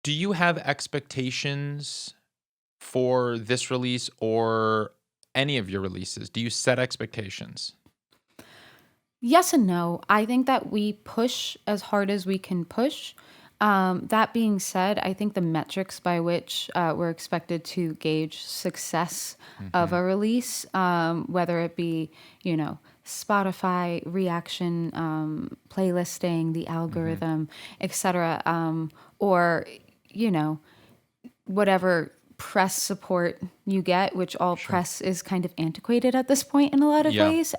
Do you have expectations for this release or any of your releases? Do you set expectations? Yes and no. I think that we push as hard as we can push. That being said, I think the metrics by which we're expected to gauge success of Mhm. a release, whether it be, Spotify reaction, playlisting, the Mhm. algorithm, etc., or you know, whatever press support you get, which all Sure. press is kind of antiquated at this point in a lot of Yeah. ways.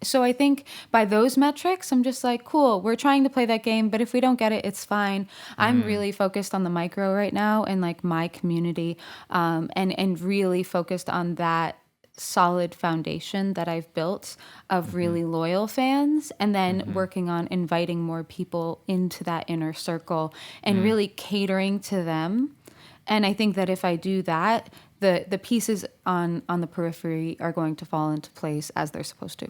So I think by those metrics, I'm just like, cool, we're trying to play that game, but if we don't get it, it's fine. I'm Mm. really focused on the micro right now and like my community, and really focused on that solid foundation that I've built of Mhm. really loyal fans, and then Mhm. working on inviting more people into that inner circle and Mm. really catering to them. And I think that if I do that, the pieces on the periphery are going to fall into place as they're supposed to.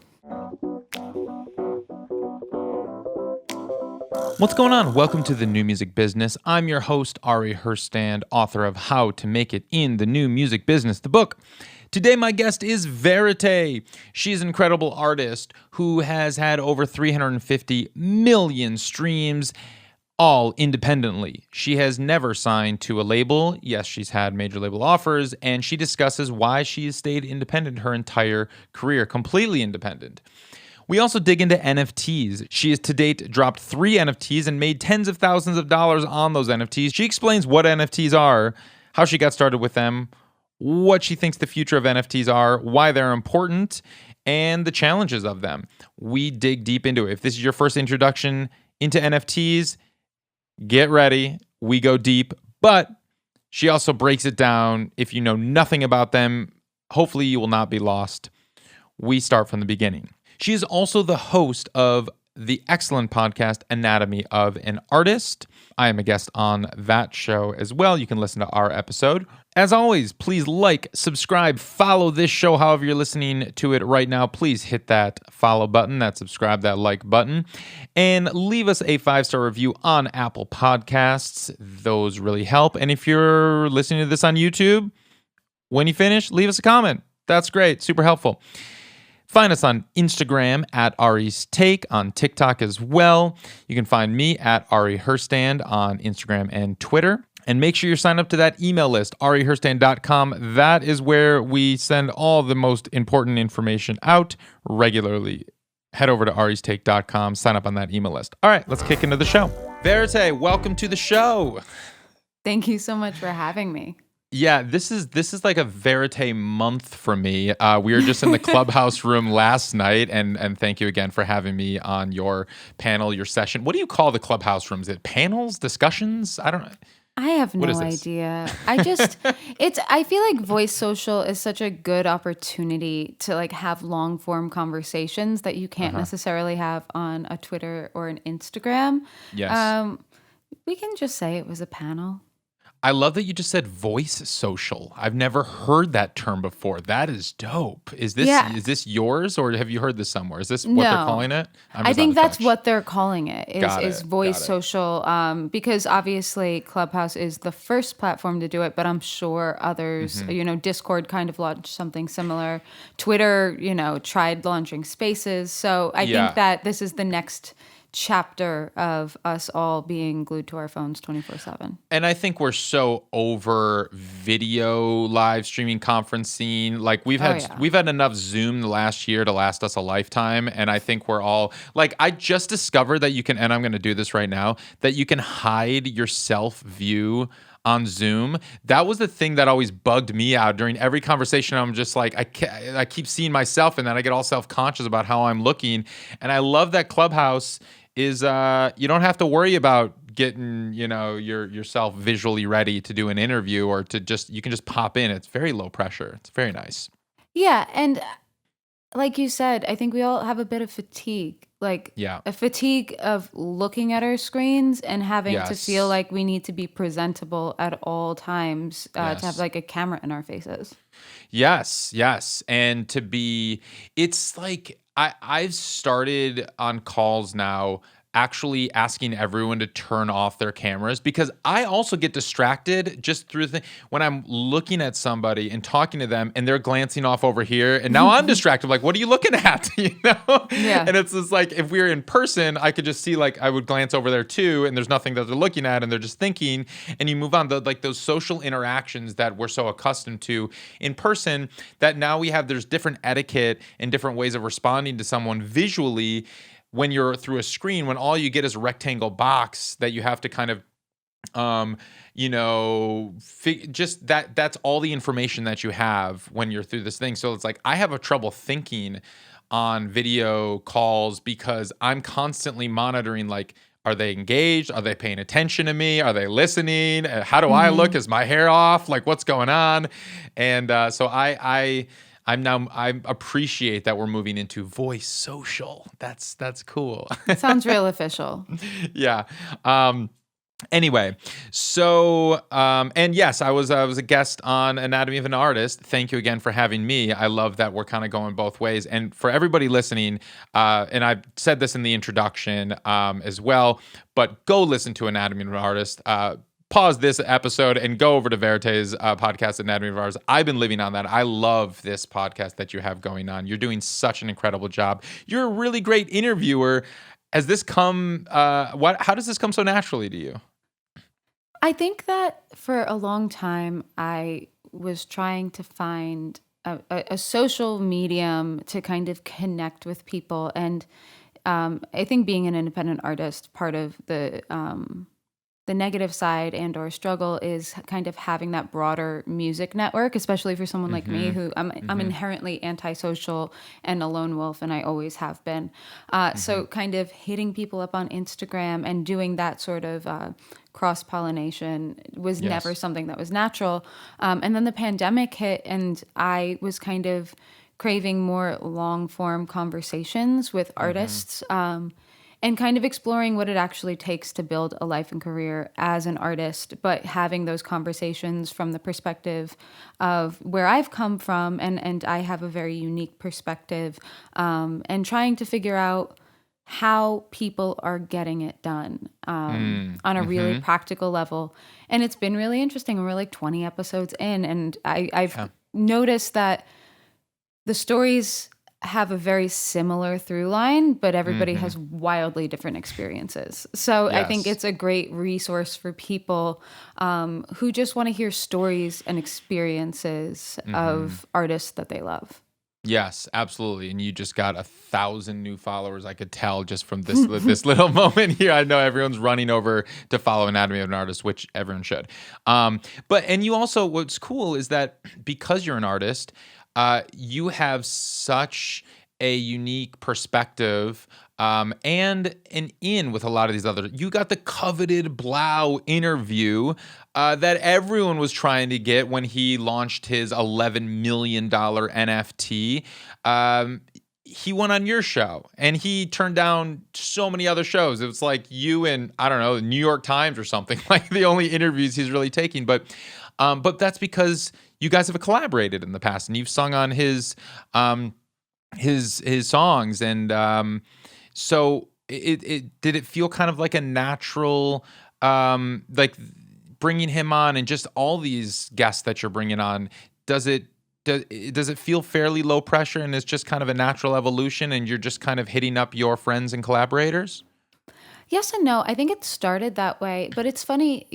What's going on? Welcome to the New Music Business. I'm your host, Ari Herstand, author of How to Make It in the New Music Business, the book. Today, my guest is VÉRITÉ. She's an incredible artist who has had over 350 million streams, all independently. She has never signed to a label. Yes, she's had major label offers, and she discusses why she has stayed independent her entire career, completely independent. We also dig into NFTs. She has to date dropped 3 NFTs and made tens of thousands of dollars on those NFTs. She explains what NFTs are, how she got started with them, what she thinks the future of NFTs are, why they're important, and the challenges of them. We dig deep into it. If this is your first introduction into NFTs, get ready. We go deep, but she also breaks it down. If you know nothing about them, hopefully you will not be lost. We start from the beginning. She is also the host of the excellent podcast Anatomy of an Artist. I am a guest on that show as well. You can listen to our episode. As always, please like, subscribe, follow this show however you're listening to it right now. Please hit that follow button, that subscribe, that like button, and leave us a 5-star review on Apple Podcasts. Those really help. And if you're listening to this on YouTube, when you finish, leave us a comment. That's great. Super helpful. Find us on Instagram at Ari's Take, on TikTok as well. You can find me at Ari Herstand on Instagram and Twitter. And make sure you're signed up to that email list, ariherstand.com. That is where we send all the most important information out regularly. Head over to aristake.com, sign up on that email list. All right, let's kick into the show. VÉRITÉ, welcome to the show. Thank you so much for having me. Yeah, this is like a VÉRITÉ month for me. We were just in the clubhouse room last night, and thank you again for having me on your panel, your session. What do you call the clubhouse rooms? Is it panels, discussions? I don't know. I have What no is this? idea. I feel like voice social is such a good opportunity to like have long form conversations that you can't Uh-huh. necessarily have on a Twitter or an Instagram. Yes. Um, we can just say it was a panel. I love that you just said voice social. I've never heard that term before. That is dope. Is this Yeah. is this yours, or have you heard this somewhere? Is this what they're No. calling it? I'm I just out think of that's touch. what they're calling it Got is it. voice Got it. social, because obviously Clubhouse is the first platform to do it, but I'm sure others, Hmm. Discord kind of launched something similar. Twitter, tried launching spaces. So I think Yeah. that this is the next chapter of us all being glued to our phones 24/7. And I think we're so over video live streaming conferencing. Like Oh yeah. we've had enough Zoom the last year to last us a lifetime. And I think we're all like, I just discovered that you can, and I'm going to do this right now, that you can hide your self view on Zoom. That was the thing that always bugged me out during every conversation. I'm just like, I keep seeing myself, and then I get all self conscious about how I'm looking. And I love that Clubhouse is you don't have to worry about getting yourself visually ready to do an interview, or to just, you can just pop in. It's very low pressure. It's very nice. Yeah, and like you said, I think we all have a bit of fatigue, like Yeah. a fatigue of looking at our screens and having to feel Yes. like we need to be presentable at all times, to have Yes. like a camera in our faces. Yes, and to be, it's like I've started on calls now actually asking everyone to turn off their cameras, because I also get distracted just through when I'm looking at somebody and talking to them and they're glancing off over here, and now I'm distracted. Like, what are you looking at? Yeah. And it's just like, if we were in person, I could just see, like, I would glance over there too, and there's nothing that they're looking at, and they're just thinking, and you move on. Like those social interactions that we're so accustomed to in person, that now there's different etiquette and different ways of responding to someone visually when you're through a screen, when all you get is a rectangle box that you have to kind of just that's all the information that you have when you're through this thing. So it's like, I have a trouble thinking on video calls because I'm constantly monitoring, like, are they engaged? Are they paying attention to me? Are they listening? How do I look? Is my hair off? Like, what's going on? And so I appreciate that we're moving into voice social. That's cool. Sounds real official. Yeah. Anyway, so and yes, I was a guest on Anatomy of an Artist. Thank you again for having me. I love that we're kind of going both ways. And for everybody listening, and I've said this in the introduction as well, but go listen to Anatomy of an Artist. Pause this episode and go over to VÉRITÉ's podcast, Anatomy of Ours. I've been living on that. I love this podcast that you have going on. You're doing such an incredible job. You're a really great interviewer. Has this come? How does this come so naturally to you? I think that for a long time, I was trying to find a social medium to kind of connect with people. And I think being an independent artist, part of the negative side and or struggle is kind of having that broader music network, especially for someone like me, who I'm inherently antisocial and a lone wolf, and I always have been. So kind of hitting people up on Instagram and doing that sort of cross-pollination was never something that was natural. And then the pandemic hit, and I was kind of craving more long-form conversations with artists, and kind of exploring what it actually takes to build a life and career as an artist, but having those conversations from the perspective of where I've come from, and I have a very unique perspective, and trying to figure out how people are getting it done on a really practical level. And it's been really interesting. We're like 20 episodes in, and I've noticed that the stories have a very similar through line, but everybody has wildly different experiences. So I think it's a great resource for people who just want to hear stories and experiences of artists that they love. Yes, absolutely. And you just got 1,000 new followers. I could tell just from this this little moment here. I know everyone's running over to follow Anatomy of an Artist, which everyone should. And you also, what's cool is that because you're an artist, you have such a unique perspective, and an in with a lot of these other. You got the coveted Blau interview that everyone was trying to get when he launched his $11 million NFT. He went on your show, and he turned down so many other shows. It was like you and, I don't know, New York Times or something, like the only interviews he's really taking. But that's because you guys have collaborated in the past, and you've sung on his songs, and so it did it feel kind of like a natural, like bringing him on, and just all these guests that you're bringing on. Does it feel fairly low pressure, and it's just kind of a natural evolution, and you're just kind of hitting up your friends and collaborators? Yes and no. I think it started that way, but it's funny,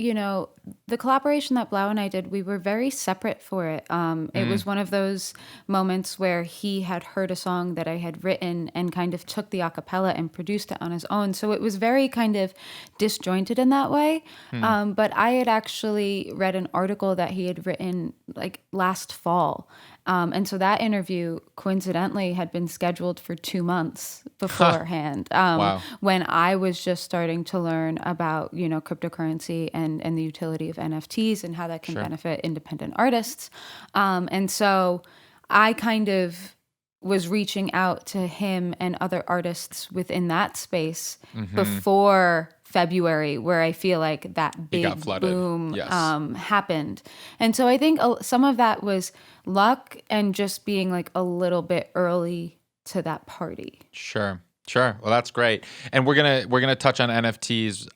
the collaboration that Blau and I did, we were very separate for it. It was one of those moments where he had heard a song that I had written and kind of took the a cappella and produced it on his own. So it was very kind of disjointed in that way. But I had actually read an article that he had written like last fall. And so that interview coincidentally had been scheduled for 2 months beforehand. Wow. When I was just starting to learn about, cryptocurrency and the utility of NFTs and how that can benefit independent artists. And so I kind of was reaching out to him and other artists within that space before February, where I feel like that big boom happened. And so I think some of that was luck and just being like a little bit early to that party. Sure. Sure. Well, that's great, and we're gonna touch on NFTs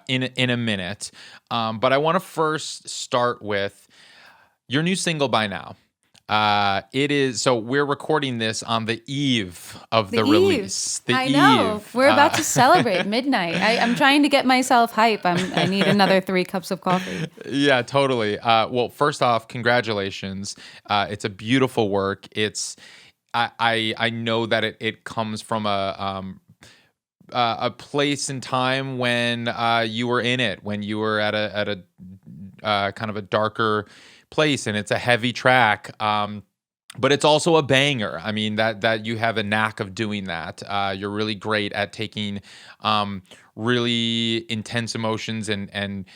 in a minute, but I want to first start with your new single by now. It is so we're recording this on the eve of The the eve. release. The I know. eve. We're about to celebrate midnight. I'm trying to get myself hype. I need another 3 cups of coffee. Yeah, totally. Well, first off, congratulations. It's a beautiful work. I know that it comes from a place in time when you were in it, when you were at a kind of a darker place, and it's a heavy track. But it's also a banger. I mean that you have a knack of doing that. You're really great at taking really intense emotions and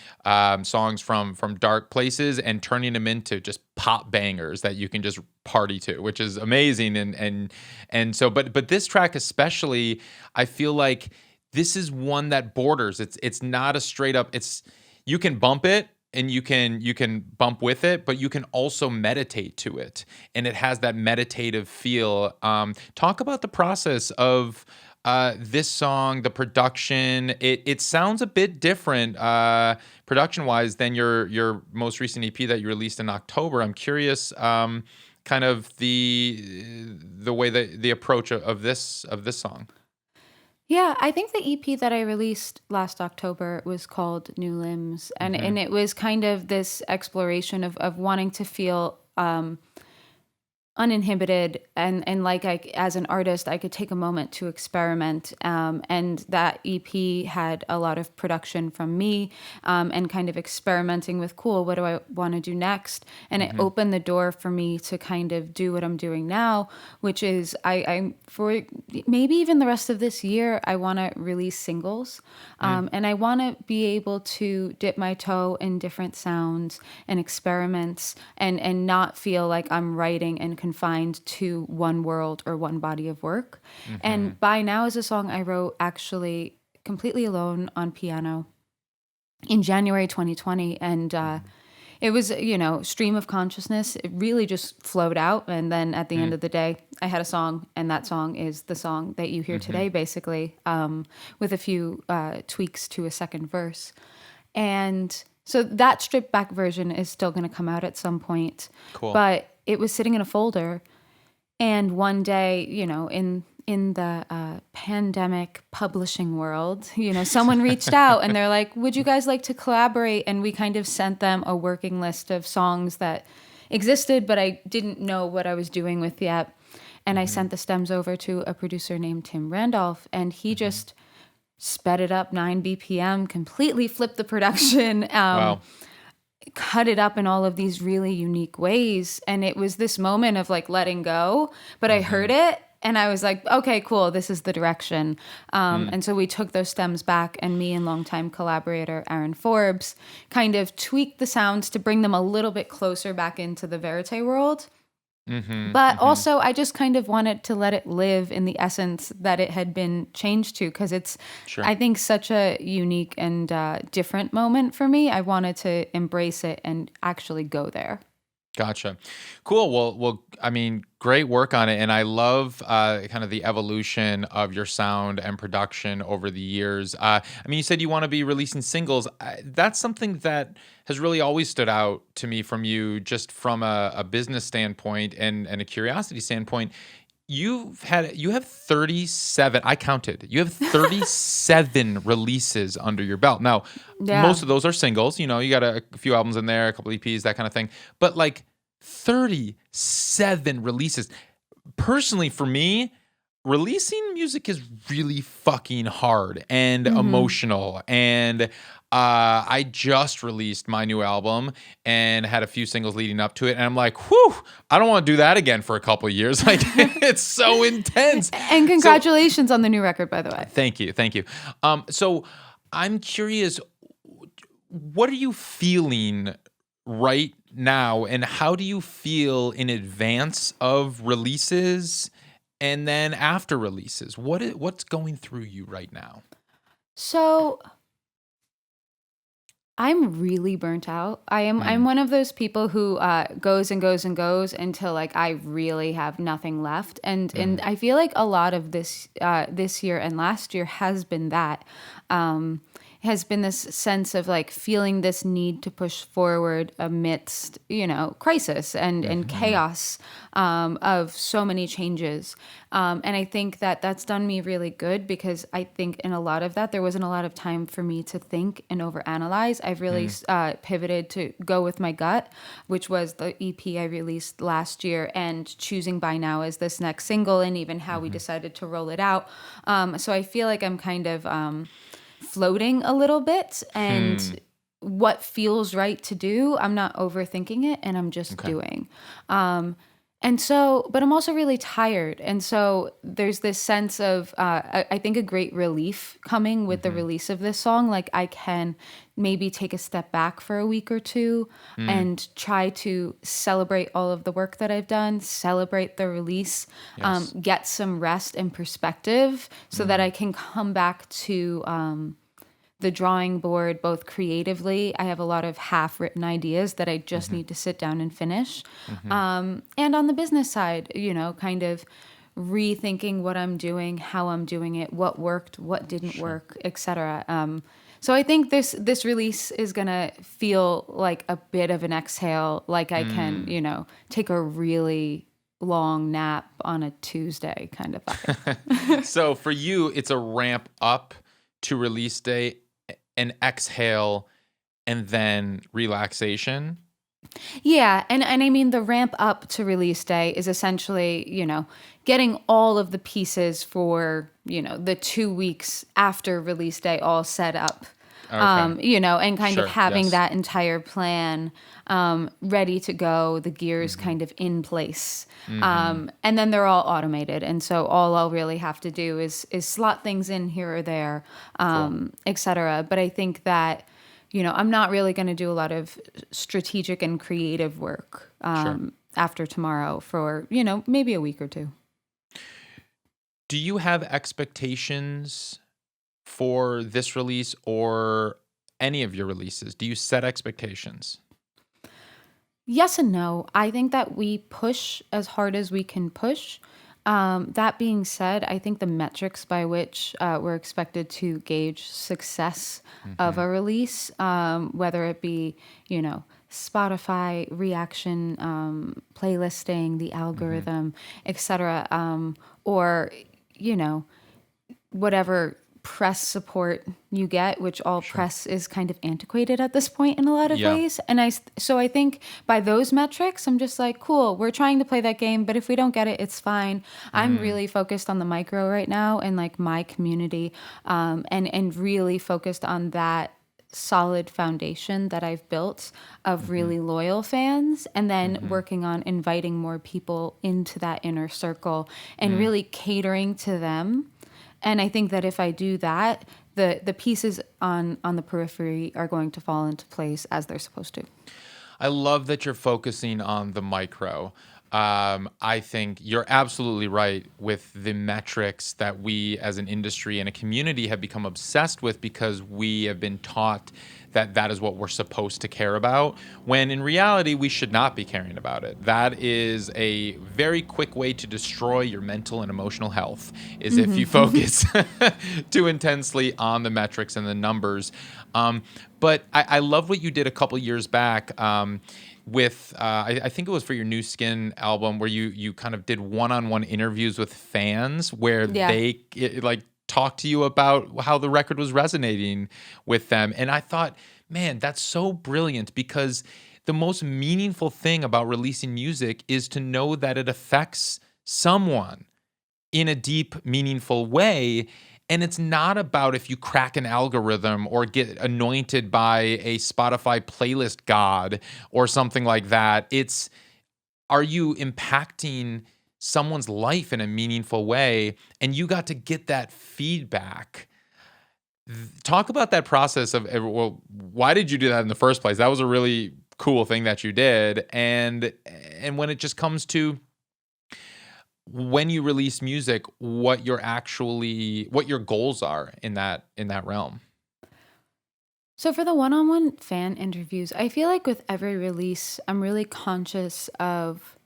songs from dark places and turning them into just pop bangers that you can just party to, which is amazing. And so, but this track especially, I feel like this is one that borders. It's not a straight up. It's you can bump it and you can bump with it, but you can also meditate to it, and it has that meditative feel. Talk about the process of this song, the production. It sounds a bit different production wise than your most recent EP that you released in October. I'm curious, kind of the way that the approach of this song. Yeah, I think the EP that I released last October was called New Limbs. And it was kind of this exploration of wanting to feel uninhibited and like I as an artist I could take a moment to experiment, and that EP had a lot of production from me, and kind of experimenting with cool, what do I want to do next, and it opened the door for me to kind of do what I'm doing now, which is I for maybe even the rest of this year I want to release singles, and I want to be able to dip my toe in different sounds and experiments, and not feel like I'm writing and confined to one world or one body of work. And By Now is a song I wrote actually completely alone on piano in January 2020. And it was, stream of consciousness. It really just flowed out. And then at the end of the day, I had a song, and that song is the song that you hear today, basically, with a few tweaks to a second verse. And so that stripped back version is still going to come out at some point. Cool. But it was sitting in a folder, and one day, in the pandemic publishing world, someone reached out and they're like, "Would you guys like to collaborate?" And we kind of sent them a working list of songs that existed, but I didn't know what I was doing with yet. And I sent the stems over to a producer named Tim Randolph, and he just sped it up 9 BPM, completely flipped the production. Wow. Cut it up in all of these really unique ways. And it was this moment of like letting go, but I heard it and I was like, okay, cool, this is the direction. And so we took those stems back, and me and longtime collaborator Aaron Forbes kind of tweaked the sounds to bring them a little bit closer back into the Verite world. But also, I just kind of wanted to let it live in the essence that it had been changed to, because it's, Sure. I think, such a unique and different moment for me. I wanted to embrace it and actually go there. Gotcha. Cool. Well, I mean, great work on it, and I love kind of the evolution of your sound and production over the years. I mean, you said you want to be releasing singles. That's something that has really always stood out to me from you, just from a business standpoint and a curiosity standpoint. You have 37. I counted. You have 37 releases under your belt. Now, Yeah. most of those are singles. You got a few albums in there, a couple EPs, that kind of thing. But like 37 releases. Personally, for me, releasing music is really fucking hard and emotional. And I just released my new album and had a few singles leading up to it. And I'm like, whew, I don't want to do that again for a couple of years. Like, it's so intense. And congratulations on the new record, by the way. Thank you. Thank you. So I'm curious, what are you feeling right now, and how do you feel in advance of releases and then after releases? What's going through you right now? So I'm really burnt out. I'm Mm, one of those people who goes and goes and goes until like I really have nothing left. And mm, I feel like a lot of this year and last year has been that. Um, has been this sense of like feeling this need to push forward amidst, crisis and mhm, chaos of so many changes. And I think that that's done me really good because I think in a lot of that, there wasn't a lot of time for me to think and overanalyze. I've really mm, pivoted to go with my gut, which was the EP I released last year, and choosing By Now as this next single, and even how we mhm, decided to roll it out. So I feel like I'm kind of floating a little bit, and hmm. what feels right to do, I'm not overthinking it and I'm just Okay. doing. And so, but I'm also really tired. And so there's this sense of, I think, a great relief coming with the Mhm, release of this song. Like, I can maybe take a step back for a week or two mm, and try to celebrate all of the work that I've done, celebrate the release, yes. get some rest and perspective so that Mm, I can come back to, the drawing board both creatively. I have a lot of half written ideas that I just mhm, need to sit down and finish. mhm, And on the business side, kind of rethinking what I'm doing, how I'm doing it, what worked, what didn't sure. work, etc. So I think this release is gonna feel like a bit of an exhale, like I can, Mm. take a really long nap on a Tuesday kind of vibe. So for you, it's a ramp up to release day, an exhale, and then relaxation? Yeah, and I mean the ramp up to release day is essentially, getting all of the pieces for, the 2 weeks after release day all set up. Okay. And kind of Sure. having Yes. that entire plan ready to go, the gears Mhm, kind of in place. mhm. And then they're all automated. And so all I'll really have to do is slot things in here or there, Cool. et cetera. But I think that, I'm not really going to do a lot of strategic and creative work Sure. after tomorrow for, maybe a week or two. Do you have expectations for this release or any of your releases? Do you set expectations? Yes and no. I think that we push as hard as we can push. That being said, I think the metrics by which we're expected to gauge success of Mhm, a release, whether it be, Spotify reaction, playlisting, the mhm. algorithm, etc., or you know, whatever press support you get, which all Sure. press is kind of antiquated at this point in a lot of Yeah. ways. And so I think by those metrics, I'm just like, cool, we're trying to play that game, but if we don't get it, it's fine. I'm Mm, really focused on the micro right now and like my community, and really focused on that solid foundation that I've built of mhm, really loyal fans, and then mhm, working on inviting more people into that inner circle and mm. really catering to them. And I think that if I do that, the pieces on the periphery are going to fall into place as they're supposed to. I love that you're focusing on the micro. I think you're absolutely right with the metrics that we as an industry and a community have become obsessed with because we have been taught that that is what we're supposed to care about, when in reality, we should not be caring about it. That is a very quick way to destroy your mental and emotional health, is if you Hmm. focus too intensely on the metrics and the numbers. Um, but I love what you did a couple years back. With I think it was for your New Skin album where you kind of did one-on-one interviews with fans where Yeah. like talked to you about how the record was resonating with them. And I thought, man, that's so brilliant because the most meaningful thing about releasing music is to know that it affects someone in a deep, meaningful way. And it's not about if you crack an algorithm or get anointed by a Spotify playlist god or something like that. It's, are you impacting someone's life in a meaningful way? And you got to get that feedback. Talk about that process of, well, why did you do that in the first place? That was a really cool thing that you did. And when it just comes to when you release music, what your goals are in that realm. So for the one-on-one fan interviews, I feel like with every release, I'm really conscious of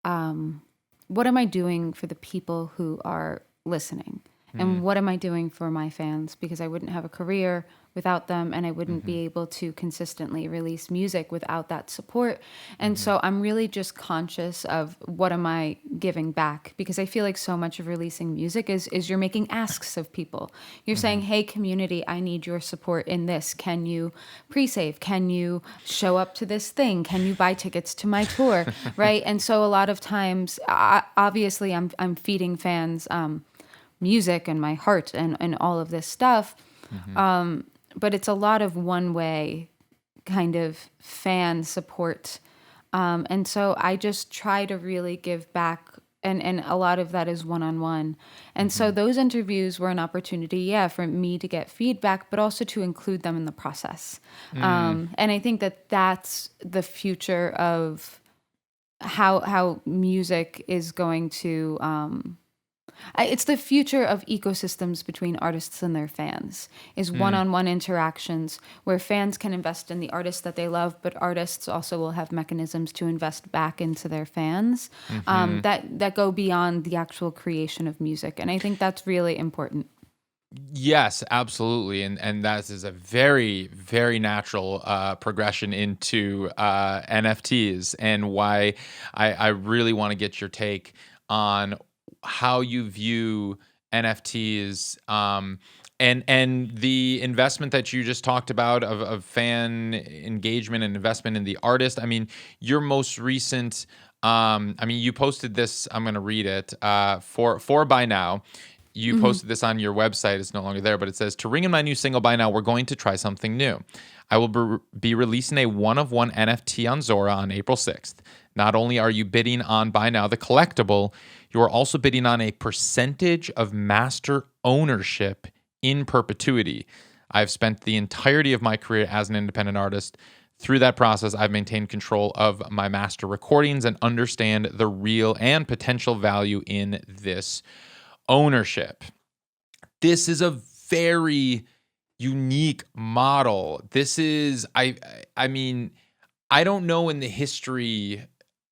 um, what am I doing for the people who are listening? And Mm, what am I doing for my fans? Because I wouldn't have a career without them, and I wouldn't mm-hmm, be able to consistently release music without that support. And mm-hmm, so I'm really just conscious of what am I giving back? Because I feel like so much of releasing music is you're making asks of people. You're mm-hmm. saying, "Hey, community, I need your support in this. Can you pre-save? Can you show up to this thing? Can you buy tickets to my tour?" Right? And so a lot of times, obviously, I'm feeding fans music and my heart and all of this stuff. Mm-hmm. But it's a lot of one way kind of fan support. And so I just try to really give back. And a lot of that is one on one. And so Mm-hmm. those interviews were an opportunity, yeah, for me to get feedback, but also to include them in the process. Mm, And I think that that's the future of how music is going to it's the future of ecosystems between artists and their fans is mm, one-on-one interactions where fans can invest in the artists that they love, but artists also will have mechanisms to invest back into their fans mm-hmm. that go beyond the actual creation of music. And I think that's really important. Yes, absolutely, and that is a very very natural progression into NFTs, and why I really want to get your take on how you view NFTs, and the investment that you just talked about of fan engagement and investment in the artist. I mean, your most recent. I mean, you posted this. I'm going to read it. For by now, you Hmm. posted this on your website. It's no longer there, but it says, to ring in my new single by now, we're going to try something new. I will be releasing a one-of-one NFT on Zora on April 6th. Not only are you bidding on Buy Now, the collectible, you are also bidding on a percentage of master ownership in perpetuity. I've spent the entirety of my career as an independent artist. Through that process, I've maintained control of my master recordings and understand the real and potential value in this ownership. This is a very unique model. This is I mean, I don't know in the history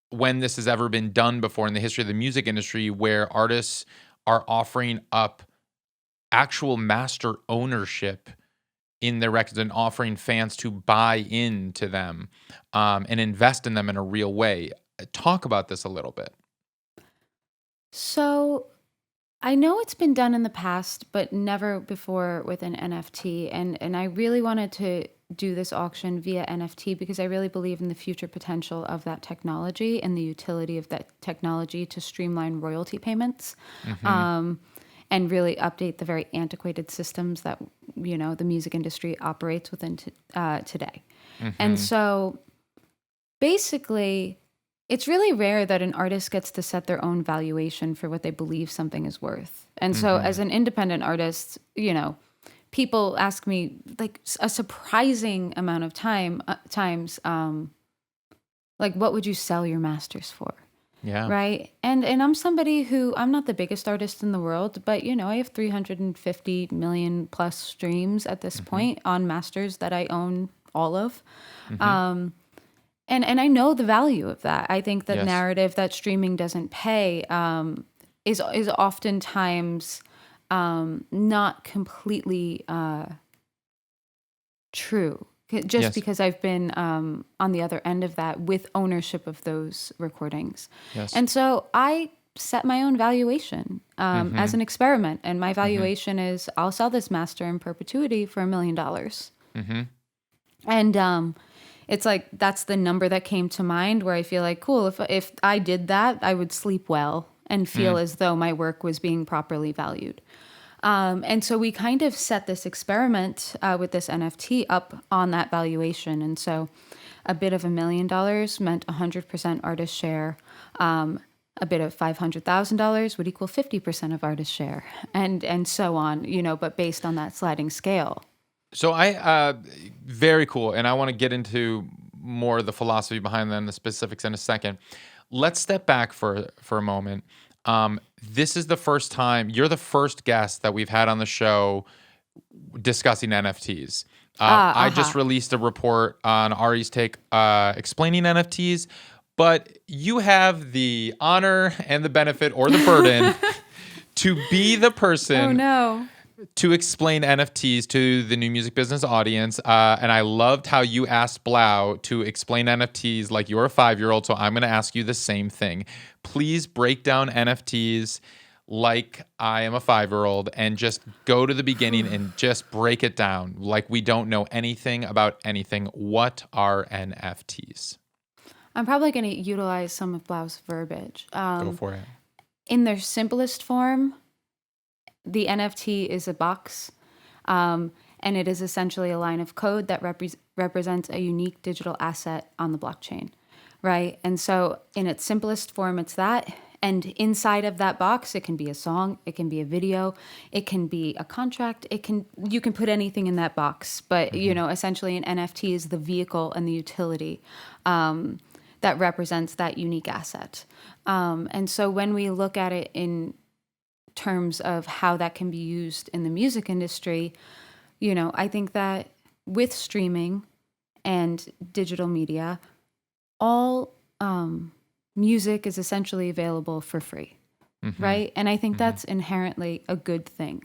when this has ever been done before in the history of the music industry where artists are offering up actual master ownership in their records and offering fans to buy into them, and invest in them in a real way. Talk about this a little bit. So I know it's been done in the past, but never before with an NFT. And I really wanted to do this auction via NFT because I really believe in the future potential of that technology and the utility of that technology to streamline royalty payments, Mhm. um, and really update the very antiquated systems that the music industry operates within today. And Mhm. so basically, it's really rare that an artist gets to set their own valuation for what they believe something is worth. And so, as Mhm. an independent artist, people ask me like a surprising amount of times, like, what would you sell your masters for? Yeah. Right. And I'm somebody who I'm not the biggest artist in the world, but I have 350 million plus streams at this Mhm. point on masters that I own all of. Mhm. Um, and I know the value of that. I think that Yes. narrative that streaming doesn't pay is oftentimes not completely true. Just Yes. because I've been on the other end of that with ownership of those recordings, Yes. and so I set my own valuation as Mhm. an experiment, and my Mhm. valuation is I'll sell this master in perpetuity for $1 million. Mhm. And it's like that's the number that came to mind where I feel like, cool, if I did that, I would sleep well and feel Mm. as though my work was being properly valued. And so we kind of set this experiment with this NFT up on that valuation. And so a bit of $1 million meant 100% artist share. A bit of $500,000 would equal 50% of artist share, and so on. But based on that sliding scale. So I very cool, and I want to get into more of the philosophy behind them, the specifics in a second. Let's step back for a moment. This is the first time you're the first guest that we've had on the show discussing NFTs. I just released a report on Ari's take explaining NFTs, but you have the honor and the benefit or the burden to be the person Oh no. to explain NFTs to the new music business audience. And I loved how you asked Blau to explain NFTs like you're a 5-year-old. So I'm going to ask you the same thing. Please break down NFTs like I am a 5-year-old and just go to the beginning and just break it down like we don't know anything about anything. What are NFTs? I'm probably going to utilize some of Blau's verbiage. Go for it. In their simplest form, the NFT is a box, and it is essentially a line of code that represents a unique digital asset on the blockchain, right? And so in its simplest form, it's that. And inside of that box, it can be a song, it can be a video, it can be a contract, you can put anything in that box. But, essentially an NFT is the vehicle and the utility that represents that unique asset. And so when we look at it in terms of how that can be used in the music industry, I think that with streaming and digital media, all music is essentially available for free, right? And I think that's inherently a good thing.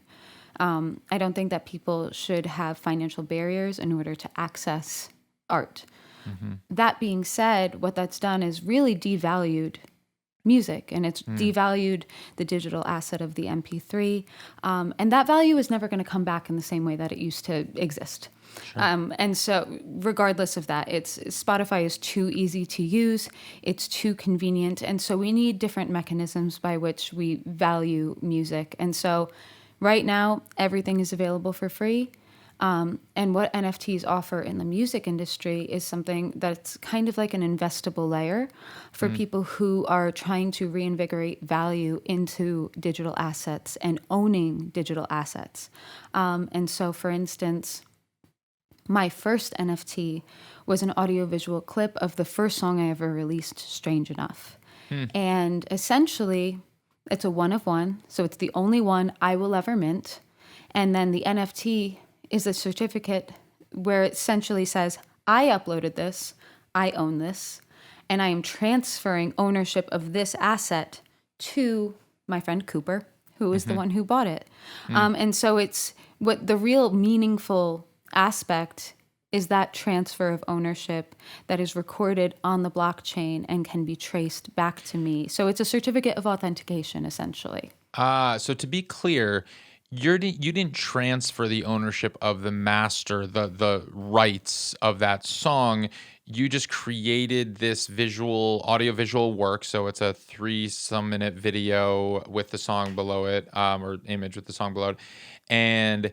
I don't think that people should have financial barriers in order to access art. That being said, what that's done is really devalued music, and it's devalued the digital asset of the MP3. And that value is never going to come back in the same way that it used to exist. Sure. And so regardless of that, Spotify is too easy to use. It's too convenient. And so we need different mechanisms by which we value music. And so right now, everything is available for free. And what NFTs offer in the music industry is something that's kind of like an investable layer for people who are trying to reinvigorate value into digital assets and owning digital assets. And so, for instance, my first NFT was an audiovisual clip of the first song I ever released, Strange Enough. And essentially, it's a one of one. So it's the only one I will ever mint. And then the NFT is a certificate where it essentially says, I uploaded this, I own this, and I am transferring ownership of this asset to my friend Cooper, who is the one who bought it. And so it's what the real meaningful aspect is that transfer of ownership that is recorded on the blockchain and can be traced back to me. So it's a certificate of authentication, essentially. So to be clear, you didn't transfer the ownership of the master, the rights of that song. You just created this audiovisual work. So it's a 3-some minute video with the song below it, or image with the song below it. And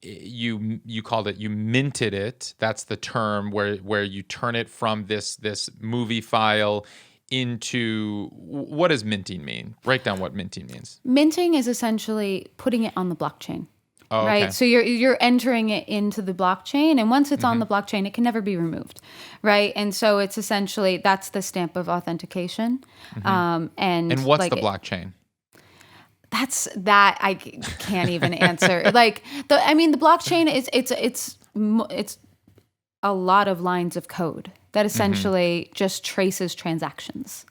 you called it, you minted it. That's the term where you turn it from this movie file into, what does minting mean? Break down what minting means. Minting is essentially putting it on the blockchain. Oh, right. okay. So you're entering it into the blockchain, and once it's on the blockchain, it can never be removed. Right. And so it's essentially, that's the stamp of authentication. And what's the blockchain? That's that I can't even answer. The blockchain is it's a lot of lines of code that essentially just traces transactions.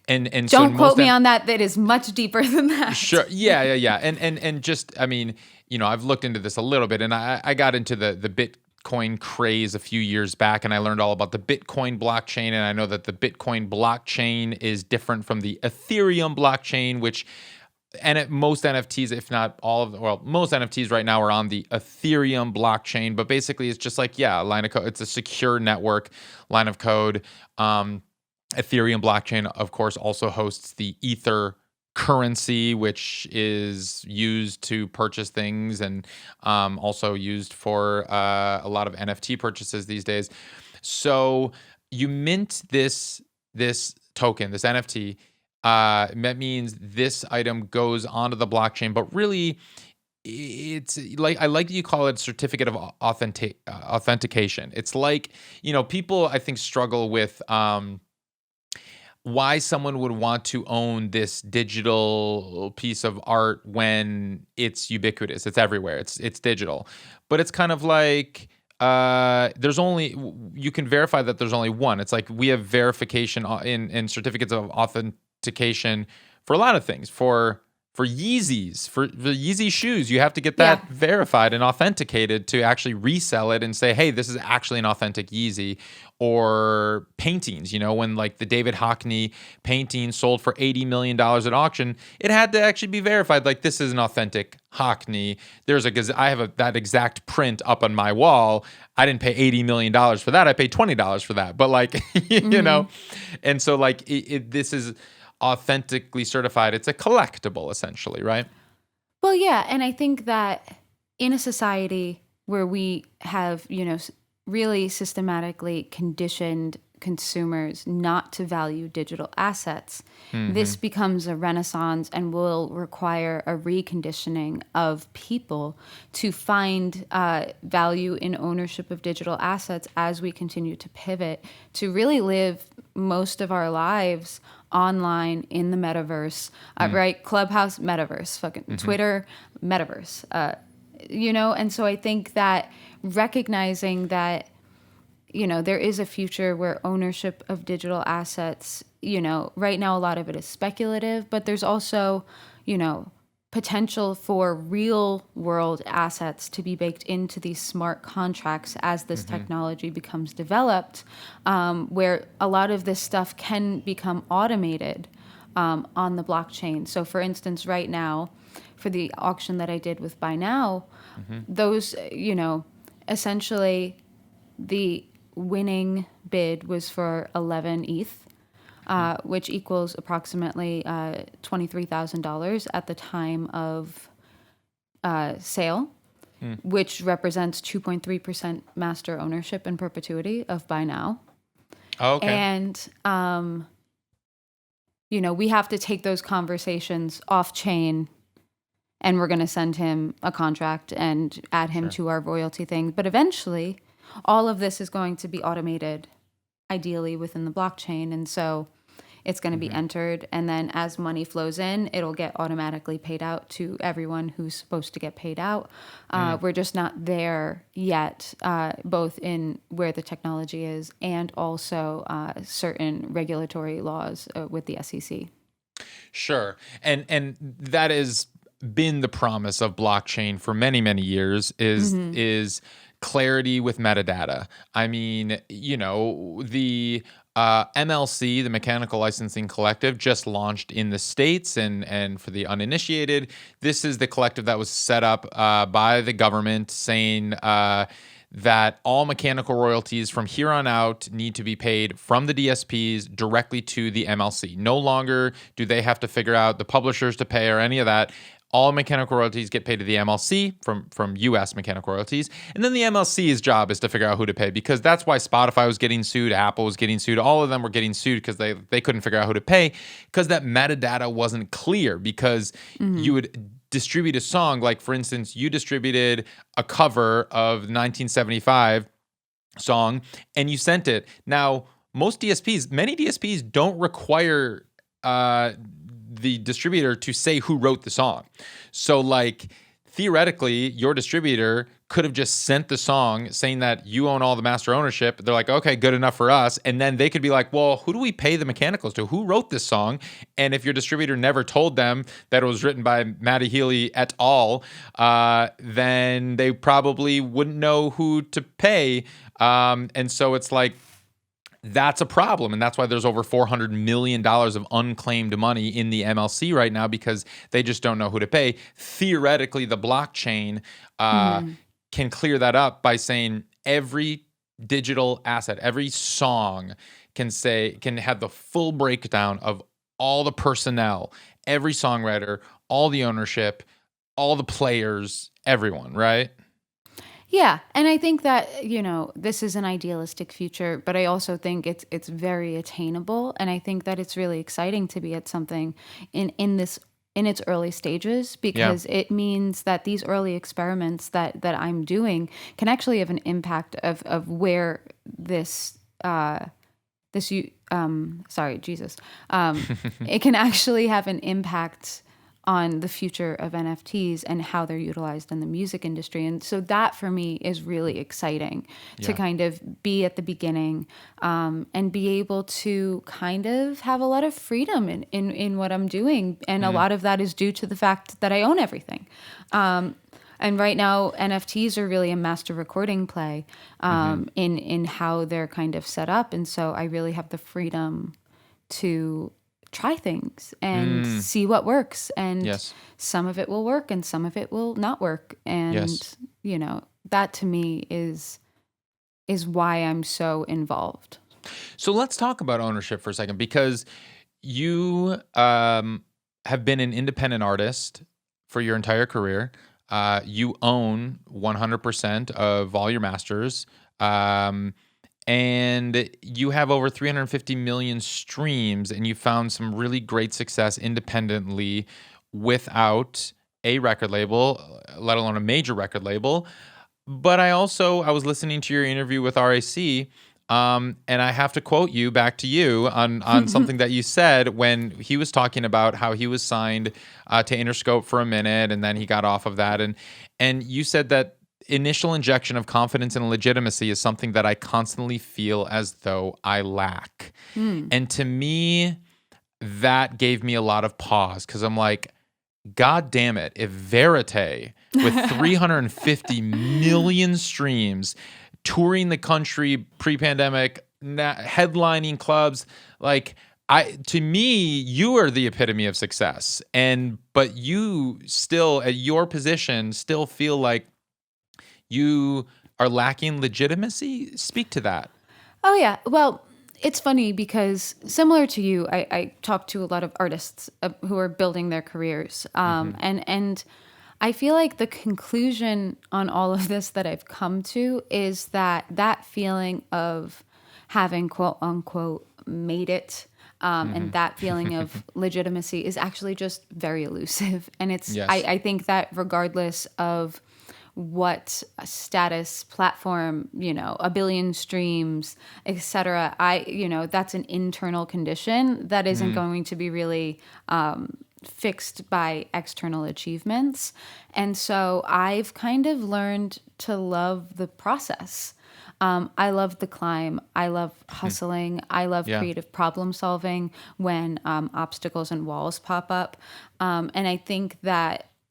And don't quote me on that. That is much deeper than that. Sure. Yeah. And just, I mean, I've looked into this a little bit, and I got into the Bitcoin craze a few years back, and I learned all about the Bitcoin blockchain. And I know that the Bitcoin blockchain is different from the Ethereum blockchain, which, and most NFTs, if not all of them, well, most NFTs right now are on the Ethereum blockchain, but basically it's just like, a line of code. It's a secure network line of code. Ethereum blockchain, of course, also hosts the Ether currency, which is used to purchase things, and also used for a lot of NFT purchases these days. So you mint this token, this NFT. That means this item goes onto the blockchain, but really, it's like, I like that you call it certificate of authentication. It's like, people I think struggle with why someone would want to own this digital piece of art when it's ubiquitous, it's everywhere, it's digital. But it's kind of like there's only you can verify that there's only one. It's like we have verification in certificates of authentication for a lot of things. For Yeezys, for the Yeezy shoes, you have to get that Yeah. verified and authenticated to actually resell it and say, hey, this is actually an authentic Yeezy. Or paintings, when like the David Hockney painting sold for $80 million at auction, it had to actually be verified. Like, this is an authentic Hockney. I have that exact print up on my wall. I didn't pay $80 million for that. I paid $20 for that. But like, and so like this is authentically certified. It's a collectible essentially, right? Well, yeah. And I think that in a society where we have, really systematically conditioned consumers not to value digital assets, this becomes a renaissance and will require a reconditioning of people to find value in ownership of digital assets as we continue to pivot to really live most of our lives online in the metaverse, right? Clubhouse, metaverse, fucking Twitter, metaverse, and so I think that recognizing that, there is a future where ownership of digital assets, right now a lot of it is speculative, but there's also, potential for real world assets to be baked into these smart contracts as this technology becomes developed, where a lot of this stuff can become automated on the blockchain. So for instance, right now, for the auction that I did with Buy Now, those, essentially the winning bid was for 11 ETH, which equals approximately $23,000 at the time of sale, which represents 2.3% master ownership in perpetuity of Buy Now. Oh, okay. And, we have to take those conversations off chain, and we're going to send him a contract and add him to our royalty thing. But eventually, all of this is going to be automated, ideally within the blockchain. And so it's going to be entered. And then as money flows in, it'll get automatically paid out to everyone who's supposed to get paid out. We're just not there yet, both in where the technology is and also certain regulatory laws with the SEC. Sure. And that has been the promise of blockchain for many, many years is clarity with metadata. I mean, the MLC, the Mechanical Licensing Collective, just launched in the States. And for the uninitiated, this is the collective that was set up by the government saying that all mechanical royalties from here on out need to be paid from the DSPs directly to the MLC. No longer do they have to figure out the publishers to pay or any of that. All mechanical royalties get paid to the MLC from U.S. mechanical royalties. And then the MLC's job is to figure out who to pay, because that's why Spotify was getting sued, Apple was getting sued. All of them were getting sued because they couldn't figure out who to pay, because that metadata wasn't clear, because you would distribute a song. Like, for instance, you distributed a cover of 1975 song and you sent it. Now, many DSPs don't require the distributor to say who wrote the song. So like, theoretically, your distributor could have just sent the song saying that you own all the master ownership. They're like, okay, good enough for us. And then they could be like, well, who do we pay the mechanicals to? Who wrote this song? And if your distributor never told them that it was written by Matty Healy et al., then they probably wouldn't know who to pay. And so it's like, that's a problem. And that's why there's over $400 million of unclaimed money in the MLC right now, because they just don't know who to pay. Theoretically, the blockchain can clear that up by saying every digital asset, every song can have the full breakdown of all the personnel, every songwriter, all the ownership, all the players, everyone, right? Yeah, and I think that, this is an idealistic future, but I also think it's very attainable, and I think that it's really exciting to be at something in its early stages, because it means that these early experiments that I'm doing can actually have an impact of where this sorry, Jesus, it can actually have an impact on the future of NFTs and how they're utilized in the music industry. And so that for me is really exciting to kind of be at the beginning, and be able to kind of have a lot of freedom in what I'm doing. And a lot of that is due to the fact that I own everything. And right now, NFTs are really a master recording play in how they're kind of set up. And so I really have the freedom to try things and see what works. And some of it will work and some of it will not work. And, that to me is why I'm so involved. So let's talk about ownership for a second, because you have been an independent artist for your entire career. You own 100% of all your masters. And you have over 350 million streams, and you found some really great success independently without a record label, let alone a major record label. But I was listening to your interview with RAC, and I have to quote you back to you on something that you said when he was talking about how he was signed to Interscope for a minute, and then he got off of that. And you said that initial injection of confidence and legitimacy is something that I constantly feel as though I lack. And to me, that gave me a lot of pause, because I'm like, God damn it, if VÉRITÉ, with 350 million streams, touring the country pre-pandemic, headlining clubs, to me, you are the epitome of success. But you still, at your position, still feel like you are lacking legitimacy? Speak to that. Oh, yeah. Well, it's funny because similar to you, I talk to a lot of artists who are building their careers. And I feel like the conclusion on all of this that I've come to is that feeling of having quote unquote made it, and that feeling of legitimacy is actually just very elusive. And I think that regardless of what status, platform, a billion streams, etc. That's an internal condition that isn't going to be really fixed by external achievements. And so I've kind of learned to love the process. I love the climb. I love hustling. I love creative problem solving when obstacles and walls pop up. And I think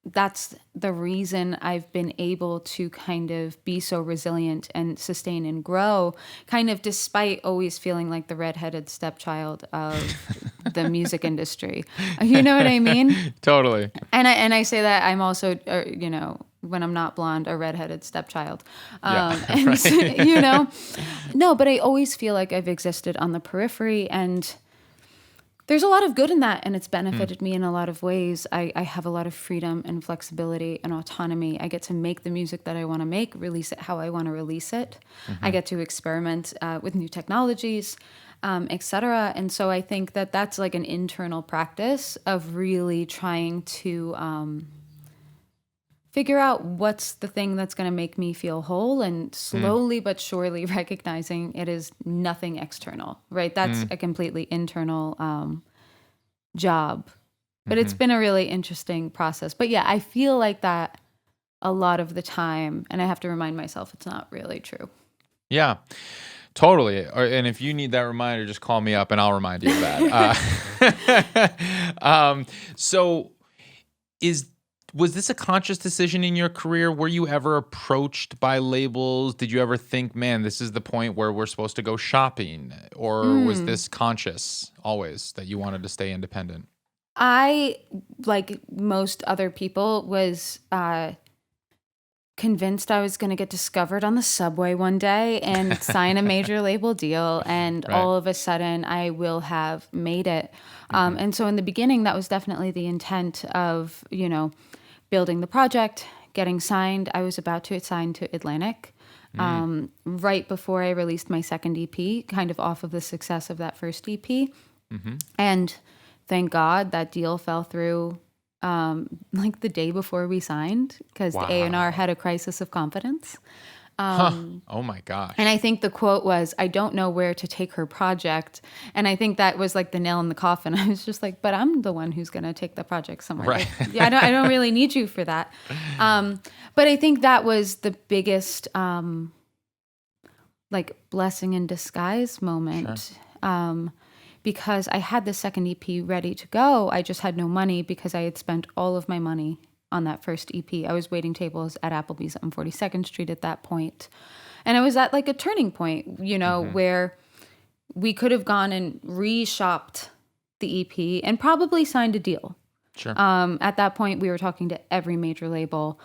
that's the reason I've been able to kind of be so resilient and sustain and grow, kind of despite always feeling like the redheaded stepchild of the music industry. You know what I mean? Totally. And I say that I'm also, when I'm not blonde, a redheaded stepchild. No, but I always feel like I've existed on the periphery, and there's a lot of good in that, and it's benefited me in a lot of ways. I have a lot of freedom and flexibility and autonomy. I get to make the music that I want to make, release it how I want to release it. I get to experiment with new technologies, etc. And so I think that that's like an internal practice of really trying to figure out what's the thing that's going to make me feel whole, and slowly but surely recognizing it is nothing external, right? That's a completely internal job. But it's been a really interesting process. But yeah, I feel like that a lot of the time, and I have to remind myself it's not really true. Yeah, totally. And if you need that reminder, just call me up and I'll remind you of that. Was this a conscious decision in your career? Were you ever approached by labels? Did you ever think, man, this is the point where we're supposed to go shopping? Or was this conscious always that you wanted to stay independent? I, like most other people, was convinced I was going to get discovered on the subway one day and sign a major label deal. And all of a sudden, I will have made it. And so in the beginning, that was definitely the intent of, building the project, getting signed. I was about to get signed to Atlantic right before I released my second EP, kind of off of the success of that first EP. And thank God that deal fell through like the day before we signed, because the A&R had a crisis of confidence. Oh my gosh. And I think the quote was, "I don't know where to take her project." And I think that was like the nail in the coffin. I was just like, but I'm the one who's going to take the project somewhere. Right. Like, yeah, I don't really need you for that. But I think that was the biggest, like, blessing in disguise moment. Sure. Because I had the second EP ready to go. I just had no money because I had spent all of my money on that first EP. I was waiting tables at Applebee's on 42nd Street at that point. And I was at like a turning point, where we could have gone and reshopped the EP and probably signed a deal. Sure. At that point, we were talking to every major label,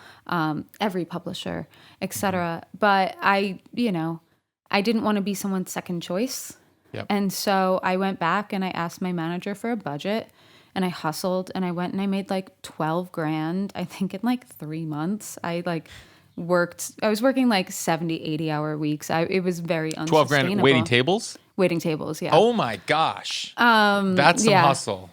every publisher, etc. But I didn't want to be someone's second choice. Yep. And so I went back and I asked my manager for a budget, and I hustled and I went and I made like 12 grand, I think, in like 3 months. I was working like 70, 80-hour weeks. It was very unsustainable. 12 grand waiting tables? Waiting tables, yeah. Oh my gosh. That's some hustle.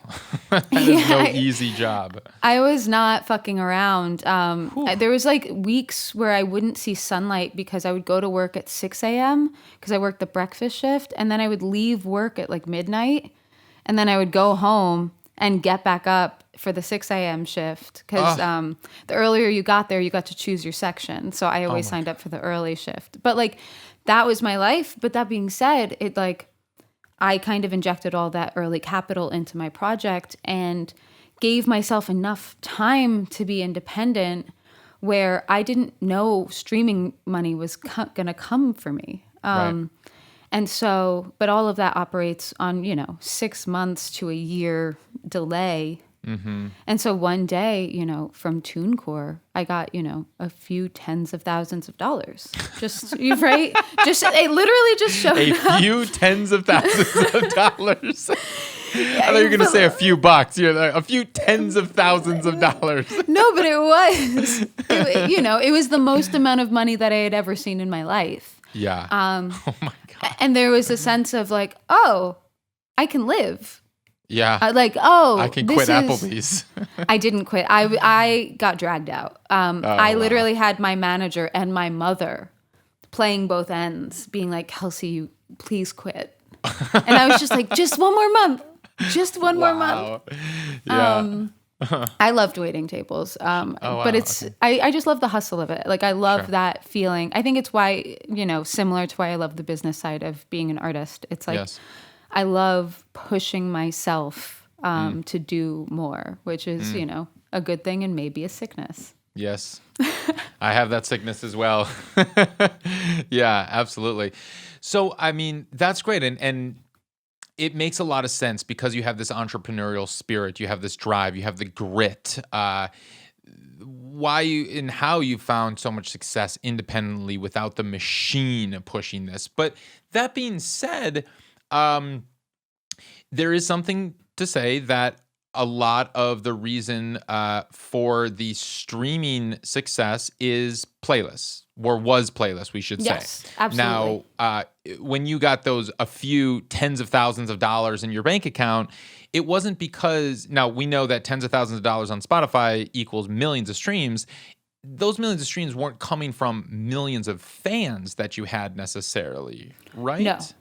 That is no easy job. I was not fucking around. There was like weeks where I wouldn't see sunlight because I would go to work at 6 a.m. because I worked the breakfast shift, and then I would leave work at like midnight, and then I would go home and get back up for the 6 a.m. shift because the earlier you got there, you got to choose your section. So I always signed up for the early shift. But like, that was my life. But that being said, I kind of injected all that early capital into my project and gave myself enough time to be independent where I didn't know streaming money was going to come for me. Right. And so, but all of that operates on, 6 months to a year delay. Mm-hmm. And so one day, from TuneCore, I got, a few tens of thousands of dollars. Just, right? It literally just showed up. A few tens of thousands of dollars. I thought you were going to say a few bucks. You're like, a few tens of thousands of dollars. No, but it was. It was the most amount of money that I had ever seen in my life. Yeah. Oh my God. And there was a sense of like, oh, I can live. Yeah. I can quit Applebee's. I didn't quit. I got dragged out. I literally had my manager and my mother playing both ends, being like, Kelsey, you please quit. And I was just like, just one more month. Just one more month. Yeah. I loved waiting tables. But I just love the hustle of it. Like, I love that feeling. I think it's why, similar to why I love the business side of being an artist. It's like, yes. I love pushing myself to do more, which is, a good thing and maybe a sickness. Yes. I have that sickness as well. Yeah, absolutely. So, I mean, that's great. And it makes a lot of sense because you have this entrepreneurial spirit, you have this drive, you have the grit. Why you and how you found so much success independently without the machine pushing this. But that being said, there is something to say that a lot of the reason for the streaming success is playlists, or was playlists, we should say. Yes, absolutely. Now, when you got those a few tens of thousands of dollars in your bank account, it wasn't because, now we know that tens of thousands of dollars on Spotify equals millions of streams. Those millions of streams weren't coming from millions of fans that you had necessarily, right?